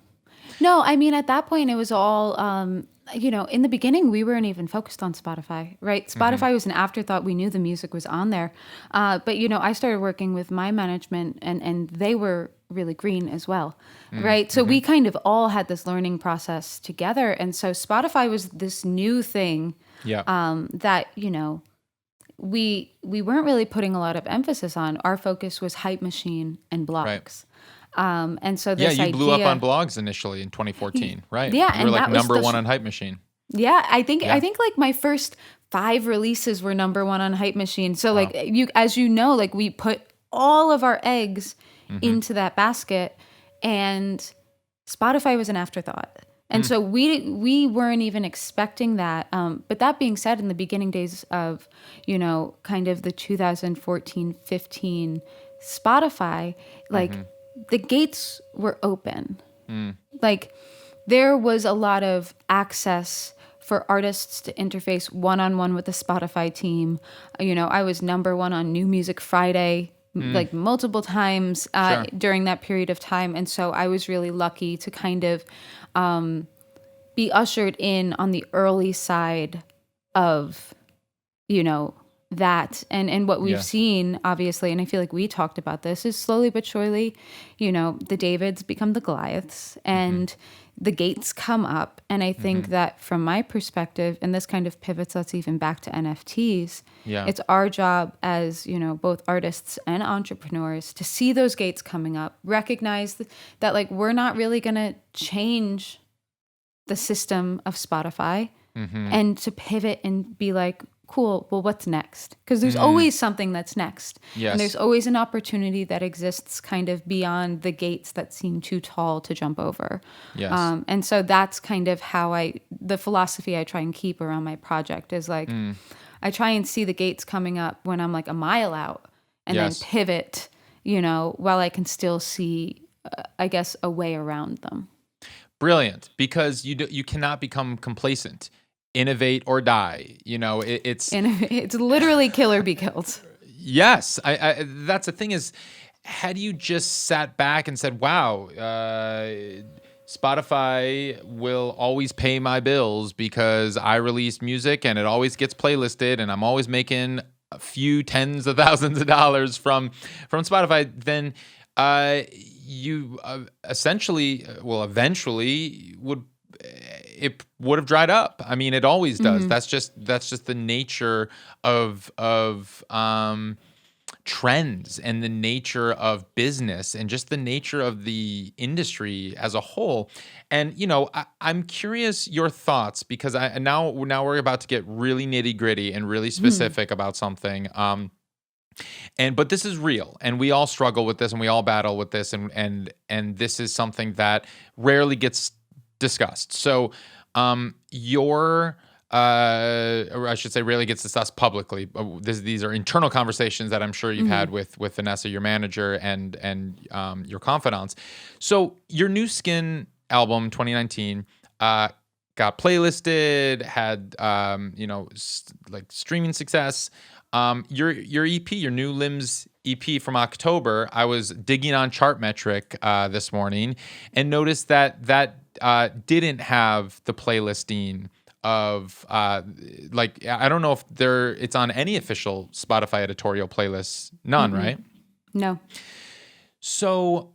No, I mean, at that point, it was all, in the beginning, we weren't even focused on Spotify, right? Spotify was an afterthought. We knew the music was on there. But, I started working with my management, and they were really green as well, right? So we kind of all had this learning process together. And so Spotify was this new thing that, we weren't really putting a lot of emphasis on. Our focus was HypeMachine and blogs. Right. And so this you blew up on blogs initially in 2014, right? Yeah, you were like number one on HypeMachine. Yeah, I think like my first 5 releases were number one on HypeMachine. So like as you know, like we put all of our eggs into that basket, and Spotify was an afterthought. And so we weren't even expecting that. But that being said, in the beginning days of, kind of the 2014-15 Spotify, like the gates were open. Like there was a lot of access for artists to interface one-on-one with the Spotify team. I was number one on New Music Friday like multiple times Sure. during that period of time. And so I was really lucky to kind of be ushered in on the early side of, you know, that. And what we've Yes. seen, obviously, and I feel like we talked about this, is slowly but surely, you know, the Davids become the Goliaths and the gates come up. And I think that from my perspective, and this kind of pivots us even back to NFTs, Yeah. it's our job as, you know, both artists and entrepreneurs to see those gates coming up, recognize that like we're not really going to change the system of Spotify, and to pivot and be like, cool, well, what's next? Because there's always something that's next. Yes. And there's always an opportunity that exists kind of beyond the gates that seem too tall to jump over. Yes. And so that's kind of how the philosophy I try and keep around my project is like, I try and see the gates coming up when I'm like a mile out and Yes. then pivot, you know, while I can still see, I guess, a way around them. Brilliant, because you cannot become complacent. Innovate or die. You know, it's And it's literally kill or be killed. yes. I that's the thing is, had you just sat back and said, "Wow, Spotify will always pay my bills because I release music and it always gets playlisted and I'm always making a few tens of thousands of dollars from Spotify," then you essentially, well, eventually it would have dried up. I mean, it always does. That's just the nature of trends and the nature of business and just the nature of the industry as a whole. And you know, I'm curious your thoughts, because now we're about to get really nitty gritty and really specific about something. But this is real, and we all struggle with this, and we all battle with this, and this is something that rarely gets discussed. So, or I should say, rarely gets discussed publicly. These are internal conversations that I'm sure you've had with Vanessa, your manager, and your confidants. So, your new Skin album, 2019. Got playlisted, had like streaming success. Your EP, your new Limbs EP from October, I was digging on Chartmetric this morning and noticed that didn't have the playlisting of like, I don't know if it's on any official Spotify editorial playlists. None, right? No. So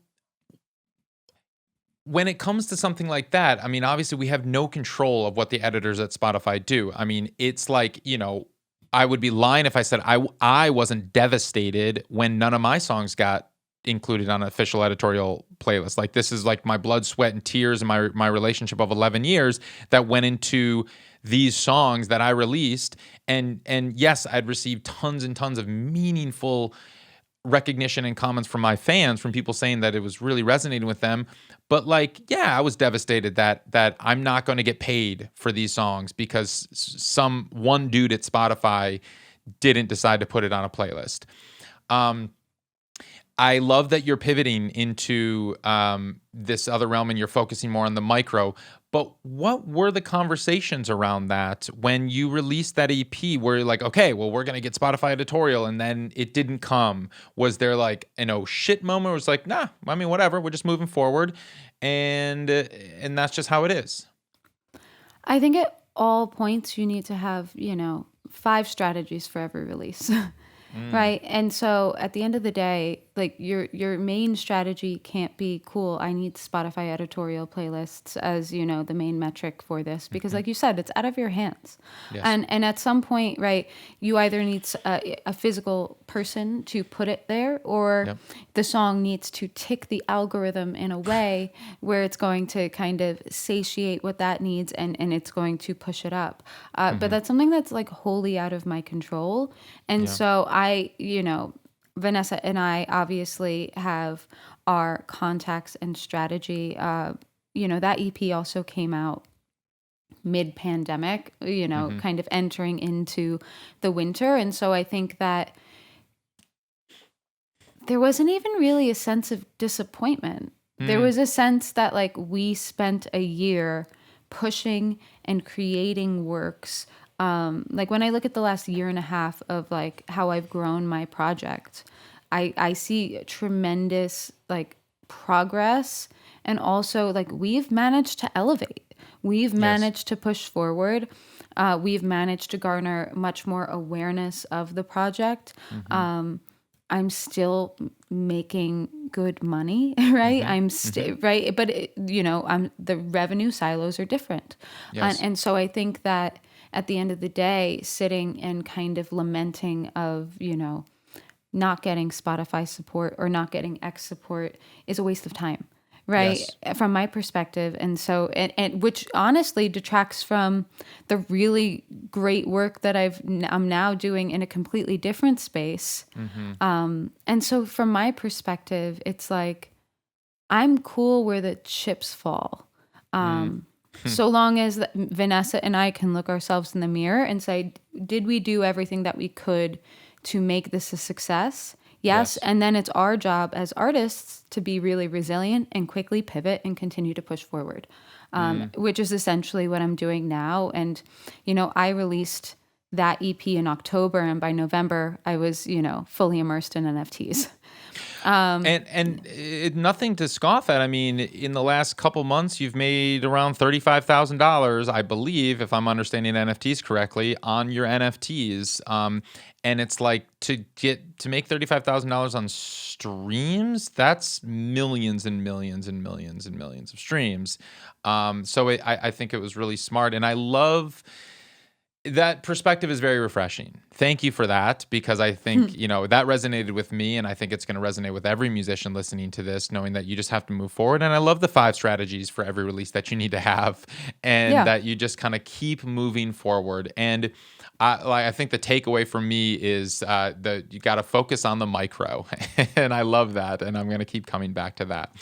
when it comes to something like that, I mean, obviously we have no control of what the editors at Spotify do. I mean, it's like, you know, I would be lying if I said I wasn't devastated when none of my songs got included on an official editorial playlist. Like, this is like my blood, sweat, and tears and my relationship of 11 years that went into these songs that I released. And yes, I'd received tons and tons of meaningful recognition and comments from my fans, from people saying that it was really resonating with them. But like, yeah, I was devastated that I'm not going to get paid for these songs because one dude at Spotify didn't decide to put it on a playlist. I love that you're pivoting into this other realm and you're focusing more on the micro. But what were the conversations around that when you released that EP where you're like, okay, well, we're going to get Spotify editorial, and then it didn't come? Was there like an oh shit moment where it's like, nah, I mean, whatever, we're just moving forward, and that's just how it is? I think at all points you need to have, 5 strategies for every release. Right. And so at the end of the day, like your main strategy can't be, cool, I need Spotify editorial playlists as, the main metric for this, because like you said, it's out of your hands. Yes. And at some point, right, you either need a physical person to put it there, or Yep. the song needs to tick the algorithm in a way where it's going to kind of satiate what that needs, and it's going to push it up. But that's something that's like wholly out of my control. And so Vanessa and I obviously have our contacts and strategy. That EP also came out mid-pandemic, kind of entering into the winter. And so I think that there wasn't even really a sense of disappointment. There was a sense that like we spent a year pushing and creating works. Like when I look at the last year and a half of like how I've grown my project, I see tremendous like progress, and also like we've managed to elevate. We've managed to push forward. We've managed to garner much more awareness of the project. I'm still making good money, right? Right, but the revenue silos are different, and so I think that at the end of the day, sitting and kind of lamenting of not getting Spotify support or not getting X support is a waste of time, right? From my perspective. And so, and which honestly detracts from the really great work that I'm now doing in a completely different space. And so from my perspective, it's like, I'm cool where the chips fall. So long as Vanessa and I can look ourselves in the mirror and say, did we do everything that we could to make this a success? Yes. And then it's our job as artists to be really resilient and quickly pivot and continue to push forward, which is essentially what I'm doing now. And, I released that EP in October, and by November, I was, fully immersed in NFTs. Nothing to scoff at. I mean, in the last couple months, you've made around $35,000, I believe, if I'm understanding NFTs correctly, on your NFTs. And it's like to make $35,000 on streams, that's millions and millions and millions and millions of streams. I think it was really smart, and I love. That perspective is very refreshing. Thank you for that, because I think, that resonated with me, and I think it's going to resonate with every musician listening to this, knowing that you just have to move forward. And I love the 5 strategies for every release that you need to have, and that you just kind of keep moving forward. And I think the takeaway for me is you got to focus on the micro, and I love that, and I'm going to keep coming back to that.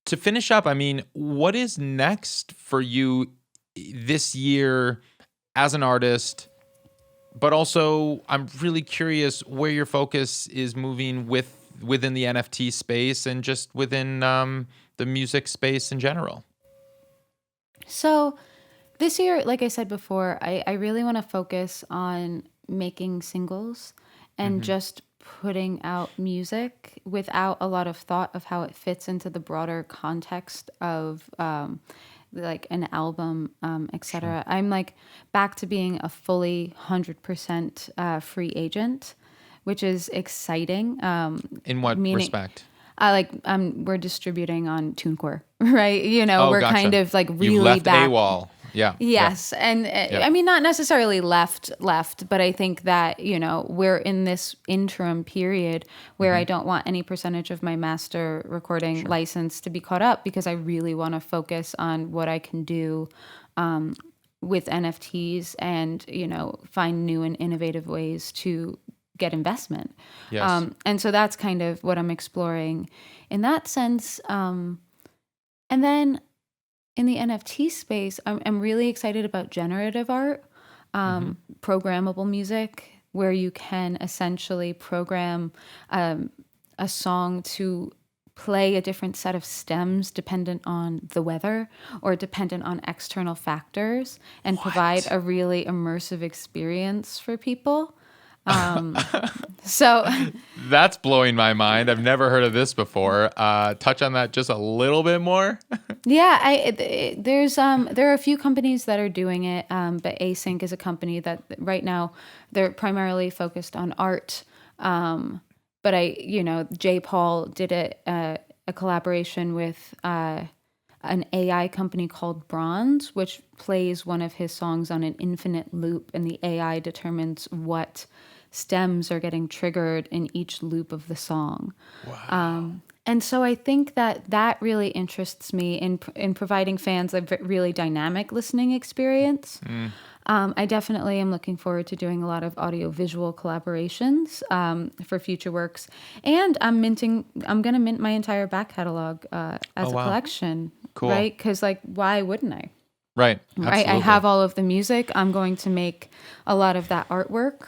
To finish up, I mean, what is next for you this year as an artist? But also, I'm really curious where your focus is moving within the NFT space and just within the music space in general. So this year, like I said before, I really want to focus on making singles and just putting out music without a lot of thought of how it fits into the broader context of like an album, etc. I'm like back to being a fully 100% free agent, which is exciting. In what respect? We're distributing on TuneCore, right? We're gotcha. kind of like really you left back. AWOL. Yeah. Yes. Yeah. And I mean, not necessarily left, but I think that, we're in this interim period where I don't want any percentage of my master recording license to be caught up, because I really want to focus on what I can do with NFTs and, find new and innovative ways to get investment. Yes. And so that's kind of what I'm exploring in that sense. And then in the NFT space, I'm really excited about generative art, programmable music, where you can essentially program a song to play a different set of stems dependent on the weather or dependent on external factors, and provide a really immersive experience for people. So that's blowing my mind. I've never heard of this before. Touch on that just a little bit more. Yeah, there are a few companies that are doing it, but Async is a company that right now they're primarily focused on art. But J. Paul did a collaboration with an AI company called Bronze, which plays one of his songs on an infinite loop, and the AI determines what stems are getting triggered in each loop of the song. Wow. And so I think that really interests me in providing fans a really dynamic listening experience. I definitely am looking forward to doing a lot of audio-visual collaborations for future works. And I'm going to mint my entire back catalog as a collection. Cool. Right? Because, why wouldn't I? Right. Absolutely. I have all of the music. I'm going to make a lot of that artwork.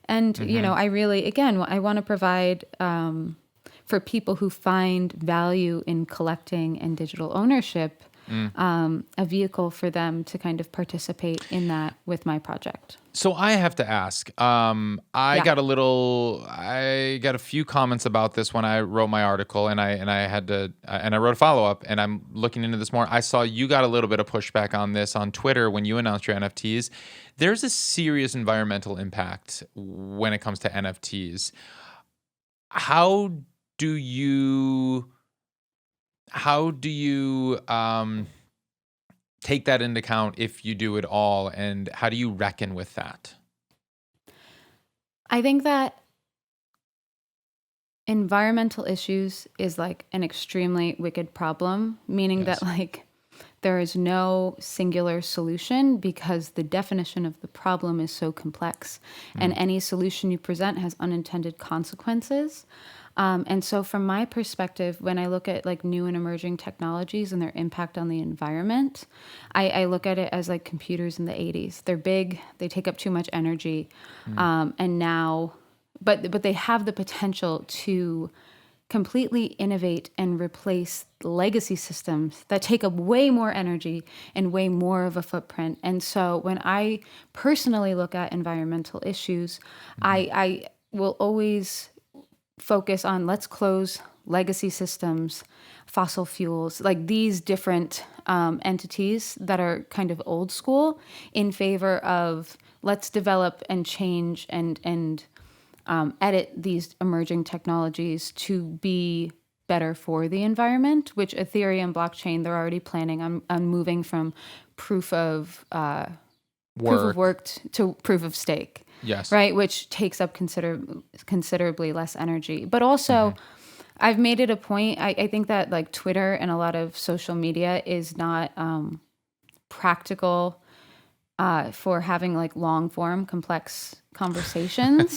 And, I really, again, I want to provide for people who find value in collecting and digital ownership, a vehicle for them to kind of participate in that with my project. So I have to ask. I Yeah. got a few comments about this when I wrote my article, and I wrote a follow up, and I'm looking into this more. I saw you got a little bit of pushback on this on Twitter when you announced your NFTs. There's a serious environmental impact when it comes to NFTs. How do you take that into account if you do it all, and how do you reckon with that? I think that environmental issues is like an extremely wicked problem, meaning that Yes. like there is no singular solution because the definition of the problem is so complex, and any solution you present has unintended consequences. And so, from my perspective, when I look at like new and emerging technologies and their impact on the environment, I look at it as like computers in the 80s. They're big, they take up too much energy, and now, but they have the potential to completely innovate and replace legacy systems that take up way more energy and way more of a footprint. And so when I personally look at environmental issues, I will always focus on let's close legacy systems, fossil fuels, like these different entities that are kind of old school, in favor of let's develop and change and edit these emerging technologies to be better for the environment, which Ethereum blockchain, they're already planning on moving from proof of work to proof of stake. Yes. Right, which takes up considerably less energy. But also, I've made it a point. I think that like Twitter and a lot of social media is not practical for having like long form, complex conversations.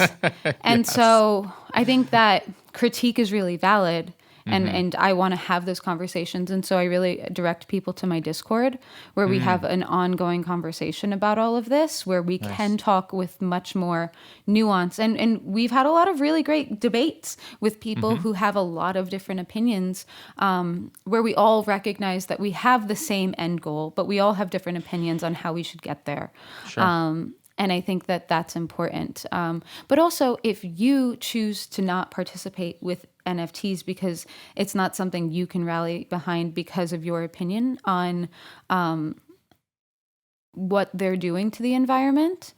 And Yes. so I think that critique is really valid. And I want to have those conversations. And so I really direct people to my Discord, where we have an ongoing conversation about all of this, where we can talk with much more nuance. And we've had a lot of really great debates with people who have a lot of different opinions, where we all recognize that we have the same end goal, but we all have different opinions on how we should get there. Sure. And I think that that's important. But also, if you choose to not participate with NFTs because it's not something you can rally behind because of your opinion on what they're doing to the environment,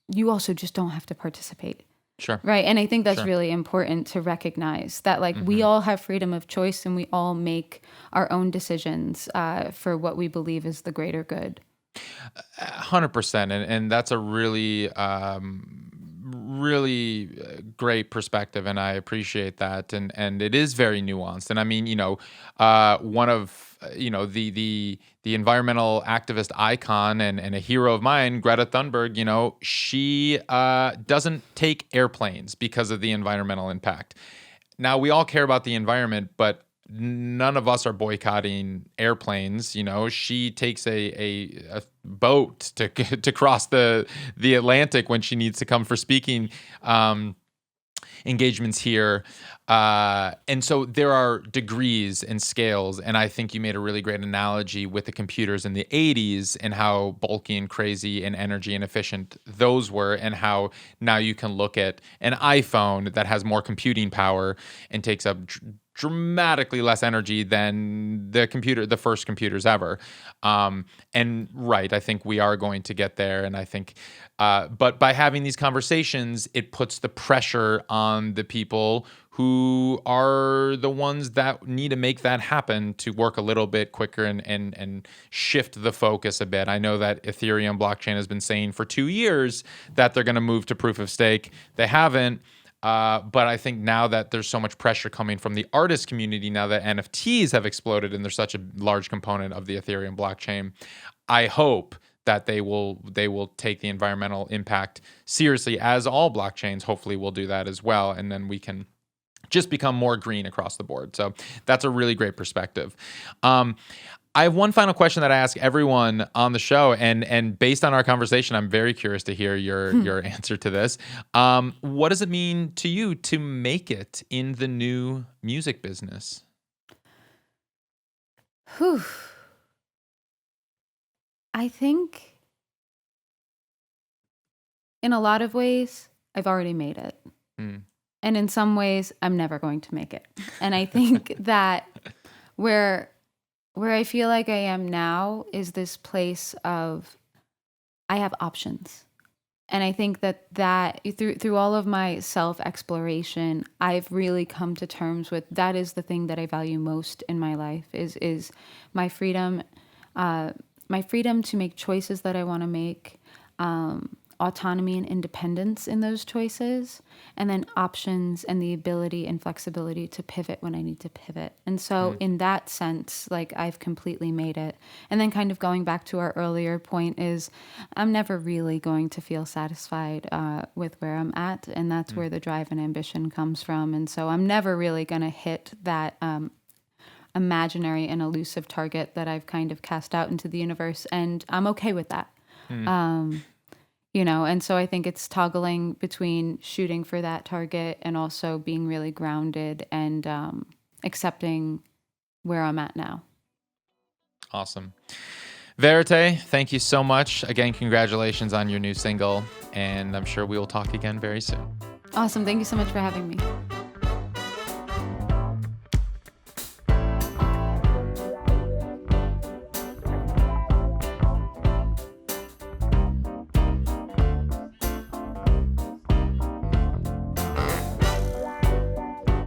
you also just don't have to participate. Sure. Right. And I think that's Sure. really important to recognize that like we all have freedom of choice and we all make our own decisions for what we believe is the greater good. 100%, and that's a really really great perspective, and I appreciate that, and it is very nuanced. And I mean, one of the environmental activist icon and a hero of mine, Greta Thunberg, she doesn't take airplanes because of the environmental impact. Now, we all care about the environment, but none of us are boycotting airplanes. She takes a boat to cross the Atlantic when she needs to come for speaking engagements here. And so there are degrees and scales. And I think you made a really great analogy with the computers in the 80s and how bulky and crazy and energy inefficient those were, and how now you can look at an iPhone that has more computing power and takes up dramatically less energy than the first computers ever. And right, I think we are going to get there. And I think, but by having these conversations, it puts the pressure on the people who are the ones that need to make that happen to work a little bit quicker and shift the focus a bit. I know that Ethereum blockchain has been saying for 2 years that they're going to move to proof of stake. They haven't. But I think now that there's so much pressure coming from the artist community, now that NFTs have exploded and they're such a large component of the Ethereum blockchain, I hope that they will take the environmental impact seriously, as all blockchains hopefully will do that as well, and then we can just become more green across the board. So that's a really great perspective. I have one final question that I ask everyone on the show, and based on our conversation, I'm very curious to hear your answer to this. What does it mean to you to make it in the new music business? Whew. I think in a lot of ways, I've already made it. Mm. And in some ways, I'm never going to make it. And I think that where I feel like I am now is this place of I have options. And I think that through all of my self exploration, I've really come to terms with that is the thing that I value most in my life is my freedom, my freedom to make choices that I want to make, autonomy and independence in those choices, and then options and the ability and flexibility to pivot when I need to pivot. And so in that sense, like I've completely made it. And then kind of going back to our earlier point is I'm never really going to feel satisfied with where I'm at. And that's where the drive and ambition comes from. And so I'm never really going to hit that imaginary and elusive target that I've kind of cast out into the universe. And I'm okay with that. And so I think it's toggling between shooting for that target and also being really grounded and accepting where I'm at now. Awesome. Vérité, thank you so much. Again, congratulations on your new single, and I'm sure we will talk again very soon. Awesome. Thank you so much for having me.